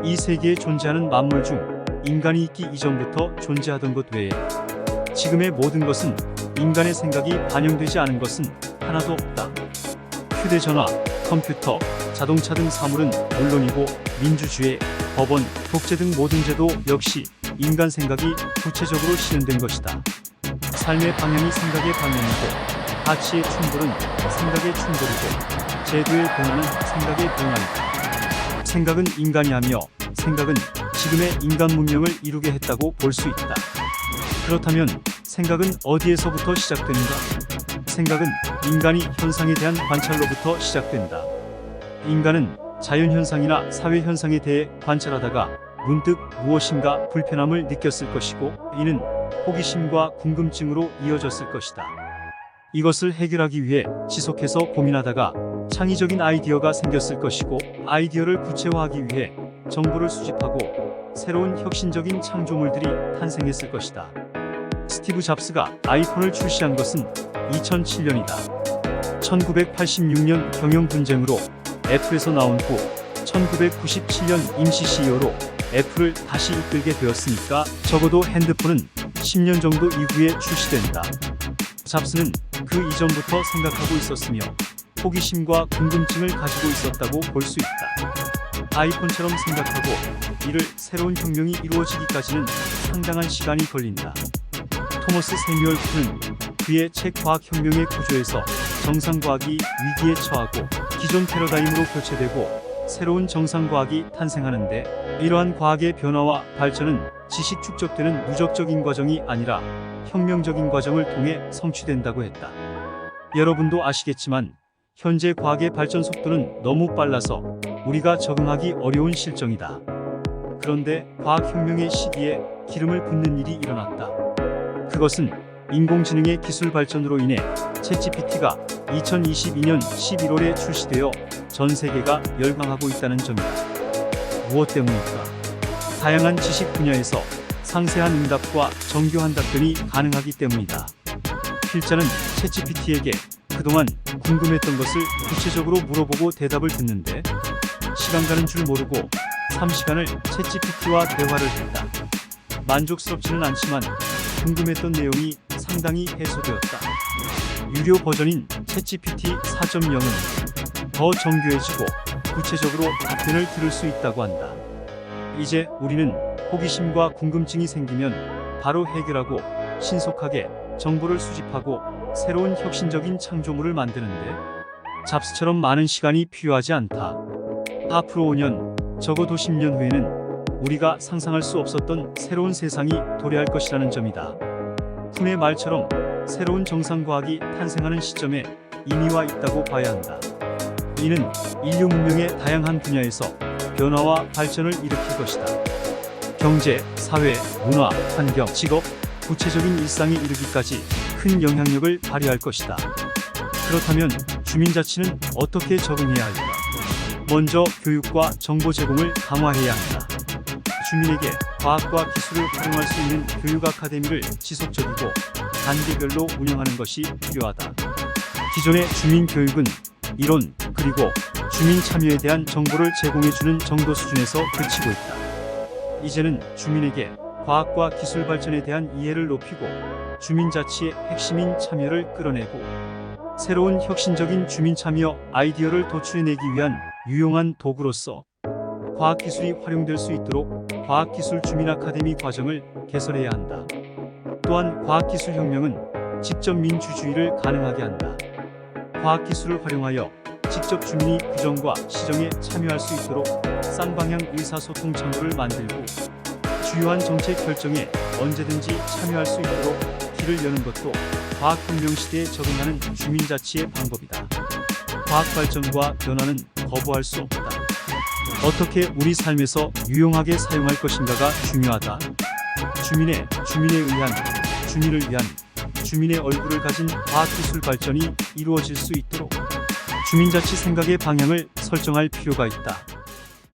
이 세계에 존재하는 만물 중 인간이 있기 이전부터 존재하던 것 외에 지금의 모든 것은 인간의 생각이 반영되지 않은 것은 하나도 없다. 휴대전화, 컴퓨터, 자동차 등 사물은 물론이고 민주주의, 법원, 독재 등 모든 제도 역시 인간 생각이 구체적으로 실현된 것이다. 삶의 방향이 생각의 방향이고 가치의 충돌은 생각의 충돌이고 제도의 변화는 생각의 변화이다. 생각은 인간이 하며 생각은 지금의 인간 문명을 이루게 했다고 볼 수 있다. 그렇다면 생각은 어디에서부터 시작되는가? 생각은 인간이 현상에 대한 관찰로부터 시작된다. 인간은 자연현상이나 사회현상에 대해 관찰하다가 문득 무엇인가 불편함을 느꼈을 것이고 이는 호기심과 궁금증으로 이어졌을 것이다. 이것을 해결하기 위해 지속해서 고민하다가 창의적인 아이디어가 생겼을 것이고 아이디어를 구체화하기 위해 정보를 수집하고 새로운 혁신적인 창조물들이 탄생했을 것이다. 스티브 잡스가 아이폰을 출시한 것은 2007년이다. 1986년 경영분쟁으로 애플에서 나온 후 1997년 임시 CEO로 애플을 다시 이끌게 되었으니까 적어도 핸드폰은 10년 정도 이후에 출시된다. 잡스는 그 이전부터 생각하고 있었으며 호기심과 궁금증을 가지고 있었다고 볼 수 있다. 아이폰처럼 생각하고 이를 새로운 혁명이 이루어지기까지는 상당한 시간이 걸린다. 토머스 세뮤얼 푸는 그의 책 과학혁명의 구조에서 정상과학이 위기에 처하고 기존 패러다임으로 교체되고 새로운 정상과학이 탄생하는데 이러한 과학의 변화와 발전은 지식 축적되는 누적적인 과정이 아니라 혁명적인 과정을 통해 성취된다고 했다. 여러분도 아시겠지만 현재 과학의 발전 속도는 너무 빨라서 우리가 적응하기 어려운 실정이다. 그런데 과학혁명의 시기에 기름을 붓는 일이 일어났다. 그것은 인공지능의 기술 발전으로 인해 챗GPT가 2022년 11월에 출시되어 전 세계가 열광하고 있다는 점이다. 무엇 때문일까? 다양한 지식 분야에서 상세한 응답과 정교한 답변이 가능하기 때문이다. 필자는 챗GPT에게 그동안 궁금했던 것을 구체적으로 물어보고 대답을 듣는데 시간 가는 줄 모르고 3시간을 챗GPT와 대화를 했다. 만족스럽지는 않지만 궁금했던 내용이 상당히 해소되었다. 유료 버전인 챗GPT 4.0은 더 정교해지고 구체적으로 답변을 들을 수 있다고 한다. 이제 우리는 호기심과 궁금증이 생기면 바로 해결하고 신속하게 정보를 수집하고 새로운 혁신적인 창조물을 만드는데 잡스처럼 많은 시간이 필요하지 않다. 앞으로 5년, 적어도 10년 후에는 우리가 상상할 수 없었던 새로운 세상이 도래할 것이라는 점이다. 쿤의 말처럼 새로운 정상과학이 탄생하는 시점에 이미 와 있다고 봐야 한다. 이는 인류 문명의 다양한 분야에서 변화와 발전을 일으킬 것이다. 경제, 사회, 문화, 환경, 직업, 구체적인 일상에 이르기까지 큰 영향력을 발휘할 것이다. 그렇다면 주민자치는 어떻게 적응해야 할까? 먼저 교육과 정보 제공을 강화해야 한다. 주민에게 과학과 기술을 활용할 수 있는 교육 아카데미를 지속적이고 단계별로 운영하는 것이 필요하다. 기존의 주민 교육은 이론 그리고 주민 참여에 대한 정보를 제공해주는 정도 수준에서 그치고 있다. 이제는 주민에게 과학과 기술 발전에 대한 이해를 높이고 주민자치의 핵심인 참여를 끌어내고 새로운 혁신적인 주민 참여 아이디어를 도출해내기 위한 유용한 도구로서 과학기술이 활용될 수 있도록 과학기술 주민 아카데미 과정을 개설해야 한다. 또한 과학기술혁명은 직접 민주주의를 가능하게 한다. 과학기술을 활용하여 직접 주민이 구정과 시정에 참여할 수 있도록 쌍방향 의사소통 창구를 만들고 주요한 정책 결정에 언제든지 참여할 수 있도록 길을 여는 것도 과학혁명 시대에 적응하는 주민자치의 방법이다. 과학발전과 변화는 거부할 수 없다. 어떻게 우리 삶에서 유용하게 사용할 것인가가 중요하다. 주민의 의한, 주민을 위한, 주민의 얼굴을 가진 과학기술 발전이 이루어질 수 있도록 주민자치 생각의 방향을 설정할 필요가 있다.